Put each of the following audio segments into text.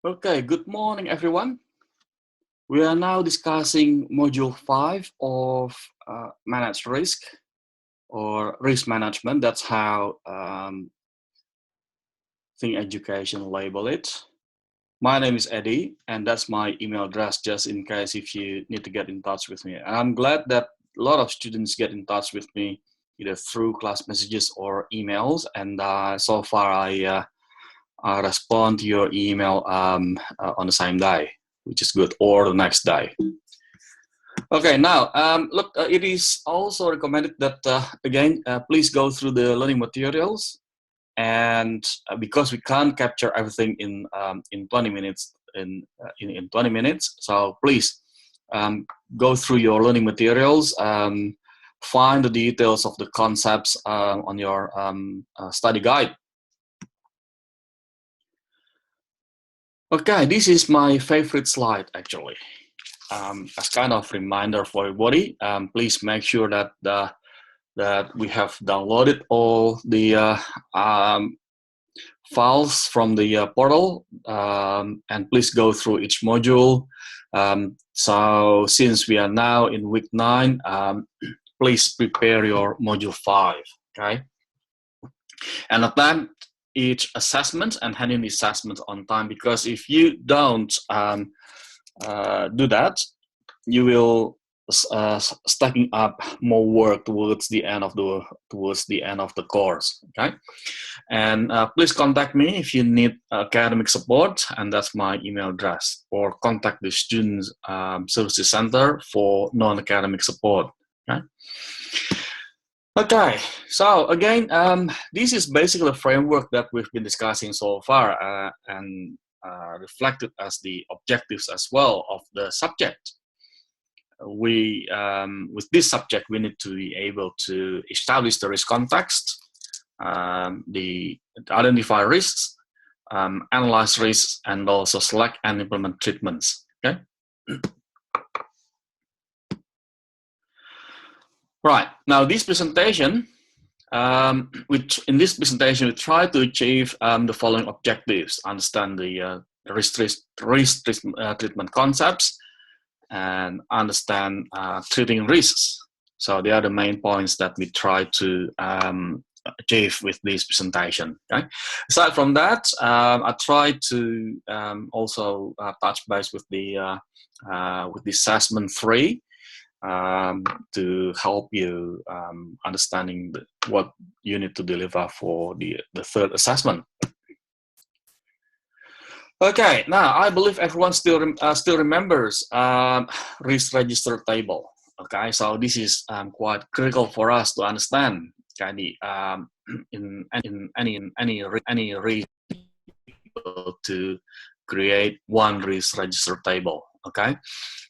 Okay, good morning, everyone. We are now discussing Module 5 of Managed Risk or Risk Management. That's how Think Education label it. My name is Eddie, and that's my email address, just in case if you need to get in touch with me. And I'm glad that a lot of students get in touch with me either through class messages or emails. And so far, I respond to your email on the same day, which is good, or the next day. Okay, now look, it is also recommended that again, please go through the learning materials, and because we can't capture everything in 20 minutes, in 20 minutes, so please go through your learning materials, find the details of the concepts on your study guide. Okay, this is my favorite slide actually. As kind of reminder for everybody, please make sure that that we have downloaded all the files from the portal, and please go through each module. So since we are now in week 9, please prepare your module 5, okay? And attend each assessment and hand in the assessment on time, because if you don't do that, you will stacking up more work towards the end of the course. Okay, and please contact me if you need academic support, and that's my email address, or contact the Students Services Center for non-academic support. Okay. Okay, so again, this is basically a framework that we've been discussing so far, and reflected as the objectives as well of the subject. We, with this subject, we need to be able to establish the risk context, identify risks, analyze risks, and also select and implement treatments. Okay. Right, now this presentation, in this presentation, we try to achieve the following objectives: understand the risk treatment concepts, and understand treating risks. So they are the main points that we try to achieve with this presentation. Okay. Aside from that, I try to also touch base with the assessment 3. To help you understanding what you need to deliver for the third assessment. Okay, now I believe everyone still remembers risk register table. Okay, so this is quite critical for us to understand. Okay, in any risk to create one risk register table. Okay,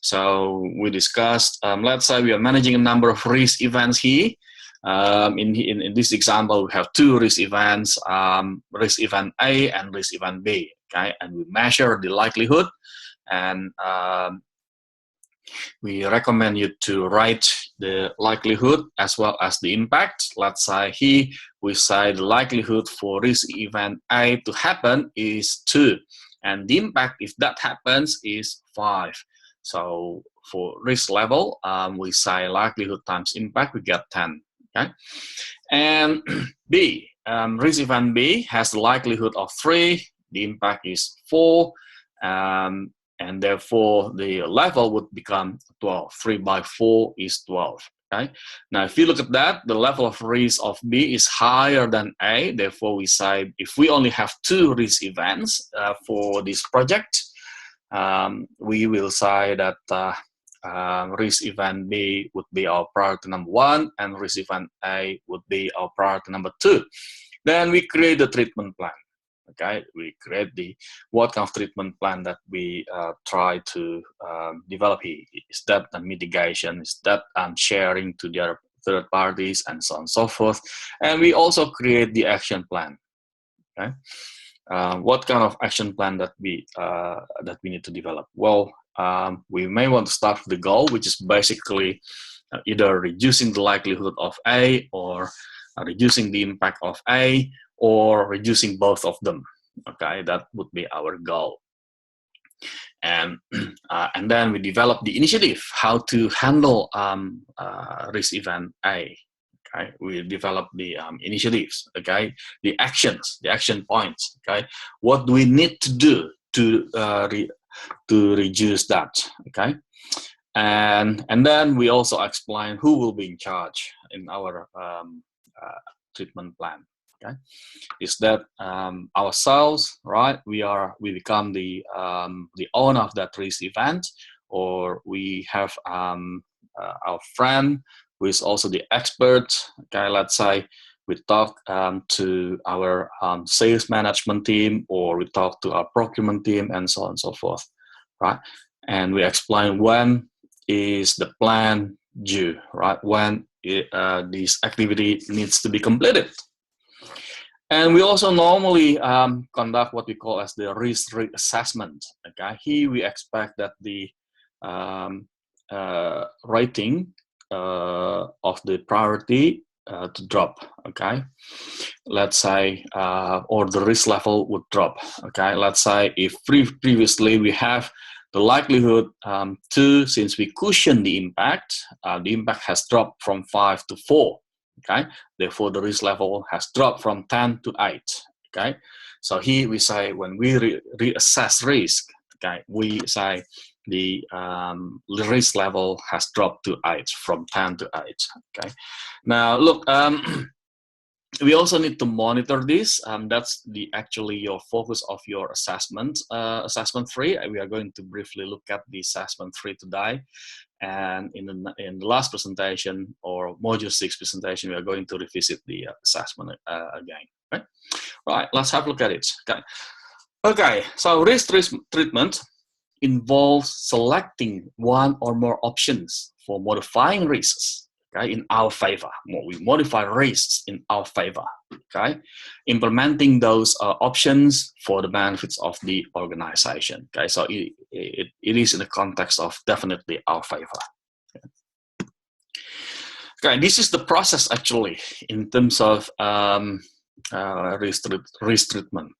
so we discussed, let's say we are managing a number of risk events here. In this example, we have 2 risk events, risk event A and risk event B. Okay, and we measure the likelihood, and we recommend you to write the likelihood as well as the impact. Let's say here we say the likelihood for risk event A to happen is 2. And the impact, if that happens, is 5. So for risk level, we say likelihood times impact, we get 10. Okay, and B, risk event B has the likelihood of 3, the impact is 4, and therefore the level would become 12. 3 by 4 is 12. Okay. Now, if you look at that, the level of risk of B is higher than A. Therefore, we say if we only have 2 risk events for this project, we will say that risk event B would be our priority number 1, and risk event A would be our priority number 2. Then we create the treatment plan. Okay, we create what kind of treatment plan that we try to develop here. Is that mitigation? Is that sharing to the other third parties, and so on and so forth? And we also create the action plan. Okay, what kind of action plan that we need to develop? Well, we may want to start with the goal, which is basically either reducing the likelihood of A, or reducing the impact of A, or reducing both of them. Okay, that would be our goal. And and then we develop the initiative how to handle risk event A. Okay, we develop the initiatives. Okay, the action points. Okay, what do we need to do to reduce that? Okay, and then we also explain who will be in charge in our treatment plan. Okay, is that ourselves, right? We become the owner of that risk event, or we have our friend who is also the expert. Okay, let's say we talk to our sales management team, or we talk to our procurement team, and so on and so forth, right? And we explain when is the plan due, right? When this activity needs to be completed. And we also normally conduct what we call as the risk assessment. Okay, here we expect that the rating of the priority to drop. Okay, let's say, or the risk level would drop. Okay, let's say if previously we have the likelihood to, since we cushion the impact has dropped from 5 to 4. Okay, therefore the risk level has dropped from 10 to 8. Okay, so here we say when we reassess risk, okay, we say the risk level has dropped to 8, from 10 to 8. Okay, now look, we also need to monitor this. That's actually your focus of your assessment. Assessment 3. We are going to briefly look at the assessment 3 today. And in the last presentation, or module 6 presentation, we are going to revisit the assessment again. Okay? Right, let's have a look at it. Okay, so risk treatment involves selecting one or more options for modifying risks, okay, in our favor. We modify risks in our favor, okay, implementing those options for the benefits of the organization. Okay, so it is in the context of definitely our favor. Okay, this is the process actually in terms of risk treatment.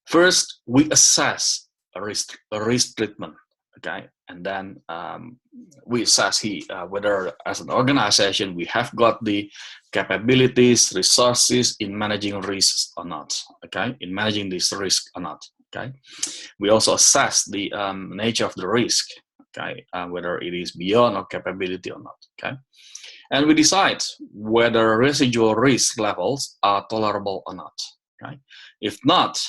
First, we assess a risk treatment, okay, and then we assess whether as an organization we have got the capabilities, resources in managing risks or not, okay, in managing this risk or not, okay. We also assess the nature of the risk, okay, whether it is beyond our capability or not, okay. And we decide whether residual risk levels are tolerable or not, okay. If not,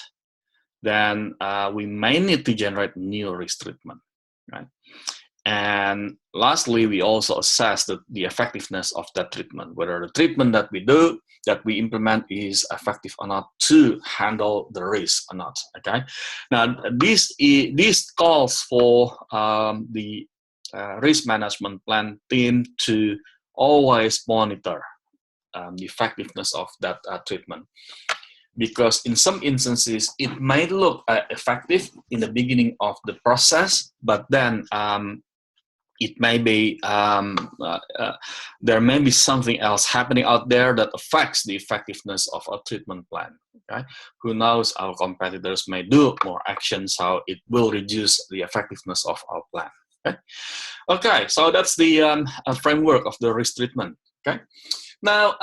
then we may need to generate new risk treatment, right? And lastly, we also assess the effectiveness of that treatment, whether the treatment that we implement is effective or not to handle the risk or not, okay? Now, this calls for the risk management plan team to always monitor the effectiveness of that treatment. Because in some instances, it may look effective in the beginning of the process, but then it may be there may be something else happening out there that affects the effectiveness of a treatment plan. Okay, who knows? Our competitors may do more actions, so it will reduce the effectiveness of our plan. Okay, okay. So that's the framework of the risk treatment. Okay. Now,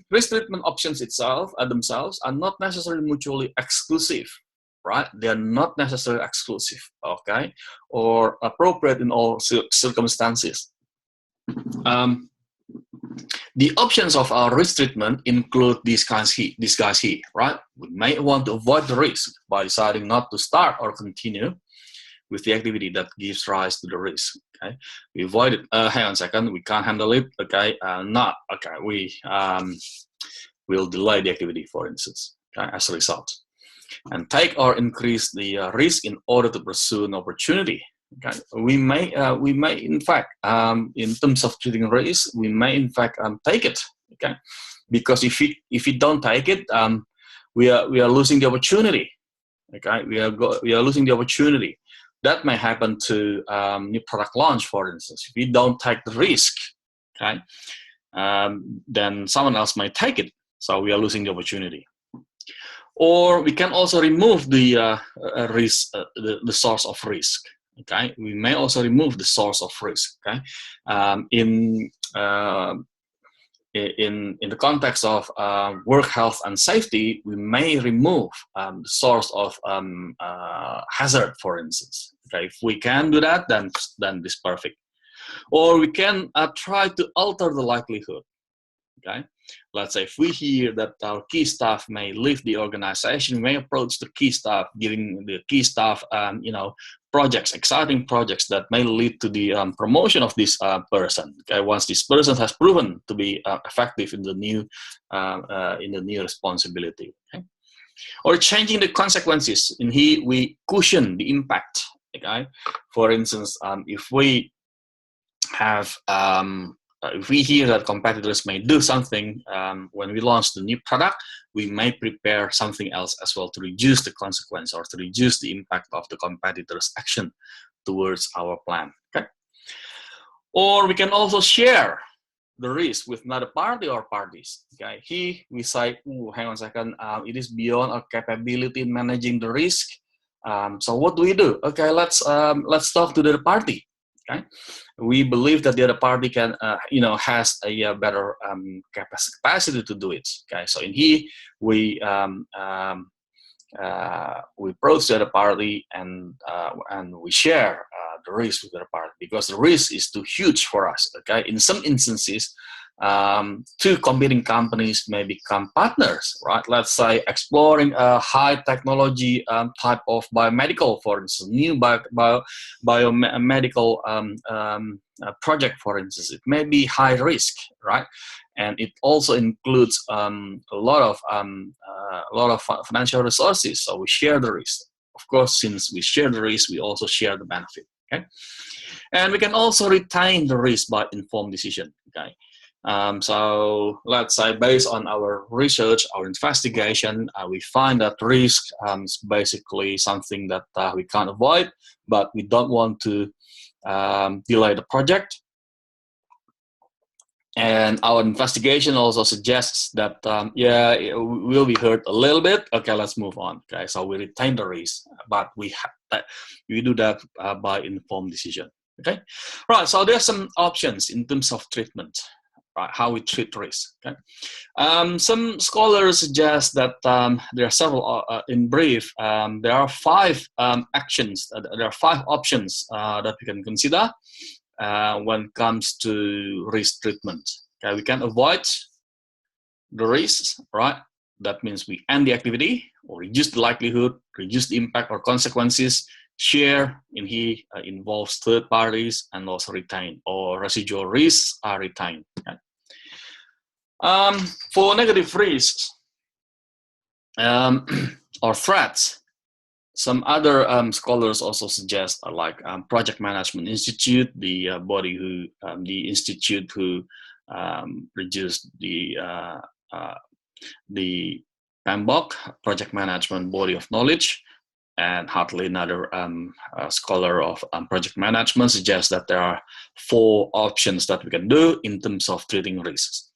risk treatment options themselves are not necessarily mutually exclusive, right? They are not necessarily exclusive, okay, or appropriate in all circumstances. The options of our risk treatment include these guys here, right? We may want to avoid the risk by deciding not to start or continue with the activity that gives rise to the risk. Okay, we avoid it. Hang on a second, we can't handle it. Okay, not okay. We will delay the activity, for instance, okay, as a result, and take or increase the risk in order to pursue an opportunity. Okay, we may in fact, in terms of treating risk, we may in fact take it. Okay, because if we don't take it, we are losing the opportunity. Okay, we are losing the opportunity. That may happen to new product launch, for instance. If we don't take the risk, okay, then someone else might take it. So we are losing the opportunity. Or we can also remove the risk, the source of risk. Okay, we may also remove the source of risk. Okay, in the context of work health and safety, we may remove the source of hazard, for instance. Okay, if we can do that, then this is perfect. Or we can try to alter the likelihood. Okay, let's say if we hear that our key staff may leave the organization, we may approach the key staff, giving the key staff, projects, exciting projects that may lead to the promotion of this person. Okay, once this person has proven to be effective in the new responsibility. Okay, or changing the consequences. In here, we cushion the impact. Okay, for instance, if we have if we hear that competitors may do something when we launch the new product, we may prepare something else as well to reduce the consequence or to reduce the impact of the competitors' action towards our plan. Okay? Or we can also share the risk with another party or parties. Okay, here we say, hang on a second, it is beyond our capability in managing the risk. So what do we do? Okay, let's talk to the party. Okay, we believe that the other party can, has a better capacity to do it. Okay, so in here we approach the other party and we share the risk with the other party, because the risk is too huge for us. Okay, in some instances, two competing companies may become partners, right? Let's say exploring a high technology type of biomedical, for instance, new biomedical project, for instance. It may be high risk, right? And it also includes a lot of financial resources. So we share the risk. Of course, since we share the risk, we also share the benefit. Okay, and we can also retain the risk by informed decision. Okay. So let's say based on our research, our investigation, we find that risk is basically something that we can't avoid, but we don't want to delay the project. And our investigation also suggests that, it will be hurt a little bit. Okay, let's move on. Okay, so we retain the risk, but we do that by informed decision. Okay, right. So there's some options in terms of treatment. Right, how we treat risk. Okay, some scholars suggest that there are several. In brief, there are 5 actions. There are 5 options that we can consider when it comes to risk treatment. Okay, we can avoid the risks. Right, that means we end the activity or reduce the likelihood, reduce the impact or consequences. Share in here involves third parties, and also retain, or residual risks are retained. Okay. For negative risks or threats, some other scholars also suggest like Project Management Institute, the body who, the institute who produced the PMBOK, Project Management Body of Knowledge. And Hartley, another scholar of project management, suggests that there are 4 options that we can do in terms of treating risks.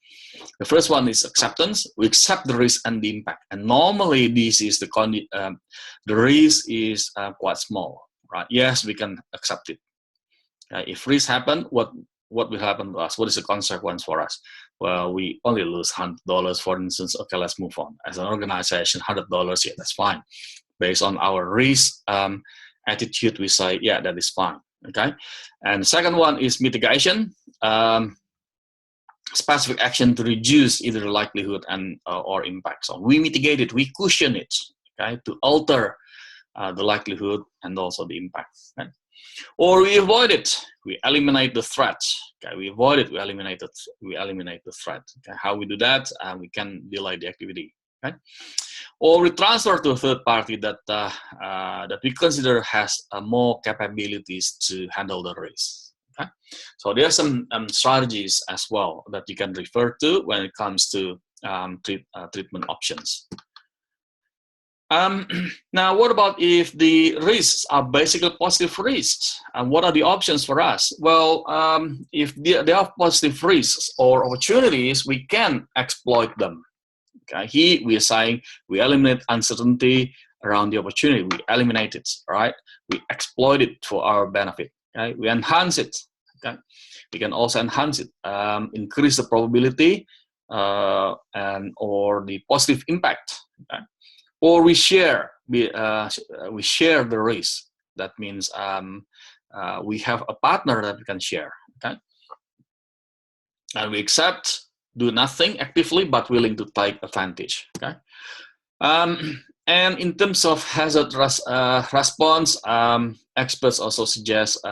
The first one is acceptance. We accept the risk and the impact, and normally this is the risk is quite small, right? Yes, we can accept it. If risk happen, what will happen to us? What is the consequence for us? Well, we only lose $100, for instance. Okay, let's move on. As an organization, $100, yeah, that's fine. Based on our risk attitude, we say, yeah, that is fine. Okay, and the second one is mitigation. Specific action to reduce either the likelihood and or impact. So we mitigate it, we cushion it, okay, to alter the likelihood and also the impact. Okay? Or we avoid it, we eliminate the threat. Okay, we avoid it, we eliminate it, we eliminate the threat. Okay, how we do that? We can delay the activity. Okay, or we transfer to a third party that that we consider has more capabilities to handle the risk. Okay, so there are some strategies as well that you can refer to when it comes to treatment options. Now, what about if the risks are basically positive risks? And what are the options for us? Well, if there are positive risks or opportunities, we can exploit them. Okay, here we are saying we eliminate uncertainty around the opportunity. We eliminate it, right? We exploit it for our benefit. Okay, we enhance it. Okay, we can also enhance it, increase the probability and or the positive impact. Okay? Or we share the risk. That means we have a partner that we can share. Okay, and we accept, do nothing actively, but willing to take advantage. Okay, and in terms of hazard response, experts also suggest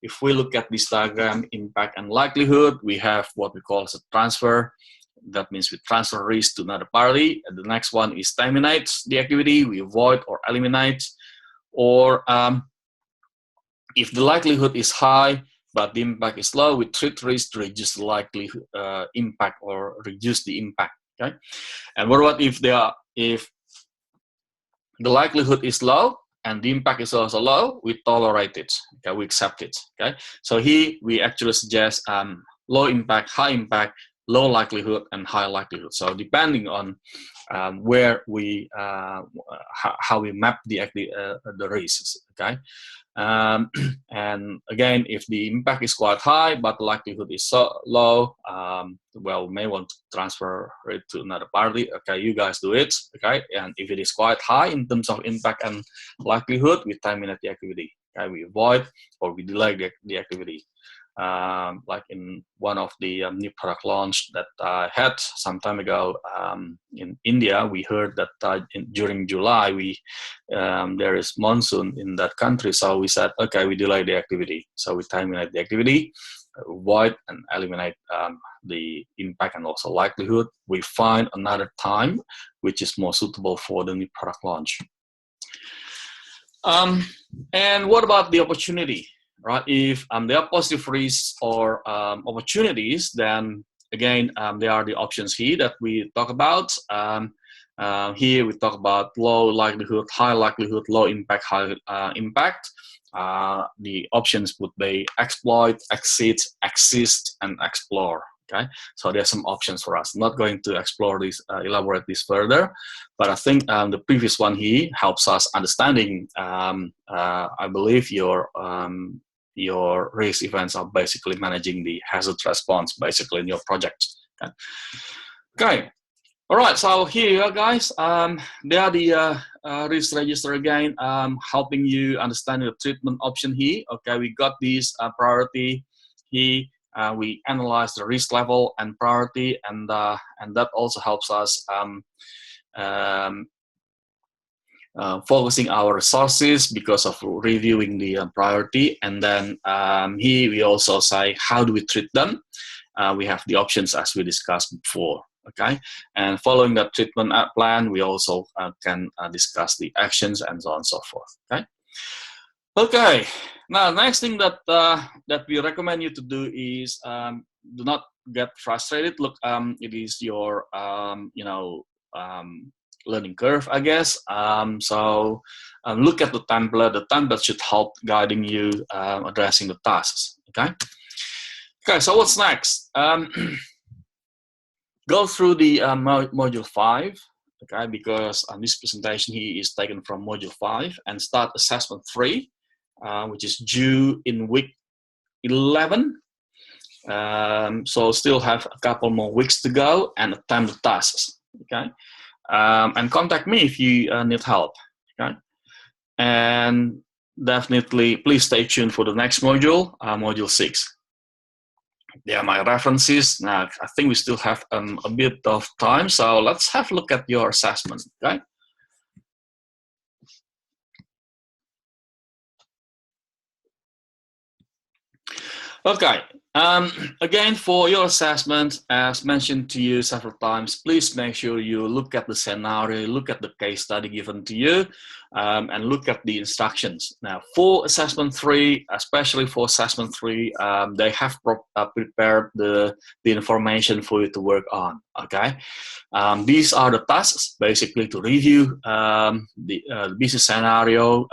if we look at this diagram, impact and likelihood, we have what we call as a transfer. That means we transfer risk to another party. And the next one is terminate the activity. We avoid or eliminate. Or if the likelihood is high, but the impact is low, we treat risk to reduce the likely impact or reduce the impact. Okay. And what about if the likelihood is low and the impact is also low? We tolerate it. Okay, we accept it. Okay. So here we actually suggest low impact, high impact, low likelihood, and high likelihood. So depending on where we how we map the risks. Okay. And again, if the impact is quite high but the likelihood is so low, well, we may want to transfer it to another party. Okay, you guys do it. Okay, and if it is quite high in terms of impact and likelihood, we terminate the activity. Okay, we avoid or we delay the activity. Like in one of the new product launch that I had some time ago in India, we heard that during July there is monsoon in that country, so we said, okay, we delay the activity. So we terminate the activity, avoid and eliminate the impact and also likelihood. We find another time which is more suitable for the new product launch. And what about the opportunity? Right, if there are positive risks or opportunities, then again there are the options here that we talk about. Here we talk about low likelihood, high likelihood, low impact, high impact. The options would be exploit, exit, exist, and explore. Okay, so there's some options for us. I'm not going to explore this, elaborate this further, but I think the previous one here helps us understanding. I believe your risk events are basically managing the hazard response basically in your project. Okay. All right, so here you are, guys. There are the risk register again, helping you understand the treatment option here. Okay, we got this priority here. We analyze the risk level and priority, and that also helps us focusing our resources because of reviewing the priority. And then here we also say, how do we treat them? We have the options as we discussed before. Okay, and following that treatment plan, we also can discuss the actions and so on and so forth. Okay. Okay. Now, next thing that that we recommend you to do is do not get frustrated. Look, it is your learning curve, I guess. So look at the template. The template should help guiding you addressing the tasks. Okay. Okay. So what's next? Go through the module 5. Okay, because this presentation here is taken from module 5, and start assessment 3, which is due in week 11. So still have a couple more weeks to go and attempt the tasks. Okay. And contact me if you need help. Okay, and definitely please stay tuned for the next module, module 6. They are my references. Now I think we still have a bit of time, so let's have a look at your assessment. Okay. Okay. Again, for your assessment, as mentioned to you several times, please make sure you look at the scenario, look at the case study given to you, and look at the instructions. Now, for assessment 3, especially for assessment 3, they have prepared the information for you to work on. Okay, these are the tasks basically to review the business scenario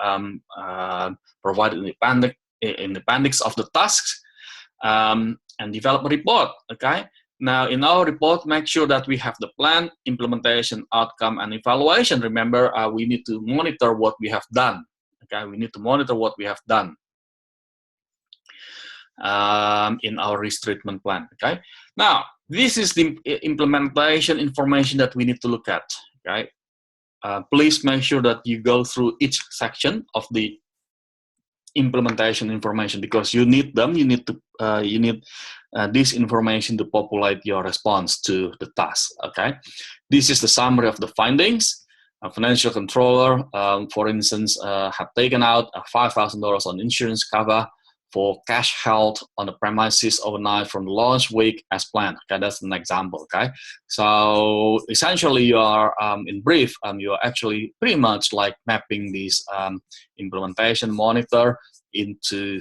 provided in the appendix of the tasks. And develop a report. Okay, Now, in our report, make sure that we have the plan, implementation, outcome, and evaluation. Remember, we need to monitor what we have done. Okay, we need to monitor what we have done in our risk treatment plan. Okay, now this is the implementation information that we need to look at. Okay, please make sure that you go through each section of the implementation information, because you need them. You need this information to populate your response to the task. Okay, this is the summary of the findings. A financial controller, for instance, had taken out $5,000 on insurance cover for cash held on the premises overnight from the launch week as planned. Okay, that's an example. Okay, so essentially, you are in brief, you are actually pretty much like mapping this implementation monitor into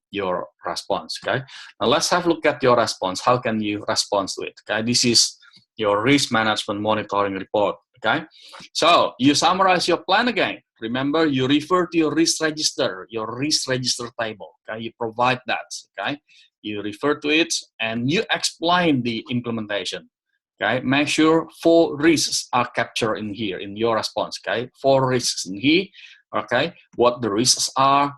your response. Okay, now let's have a look at your response. How can you respond to it? Okay, this is your risk management monitoring report. Okay, so you summarize your plan again. Remember, you refer to your risk register table. Okay, you provide that. Okay, you refer to it and you explain the implementation. Okay, make sure 4 risks are captured in here in your response. Okay, 4 risks in here. Okay, what the risks are,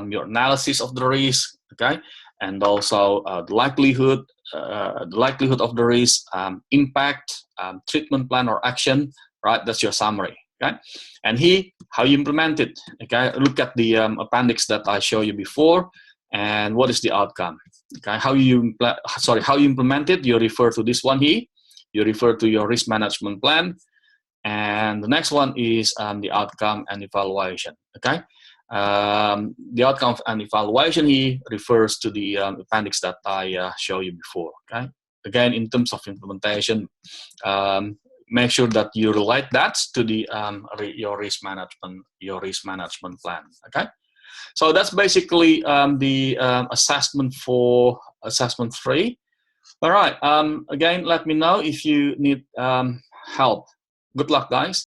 your analysis of the risk. Okay, and also the likelihood of the risk, impact, treatment plan or action. Right, that's your summary. Okay, and here how you implement it. Okay, look at the appendix that I showed you before, and what is the outcome. Okay, how you implement it. You refer to this one here. You refer to your risk management plan, and the next one is the outcome and evaluation. Okay, the outcome and evaluation here refers to the appendix that I showed you before. Okay, again, in terms of implementation, make sure that you relate that to the your risk management plan. Okay, so that's basically the assessment for assessment 3. All right. Again, let me know if you need help. Good luck, guys.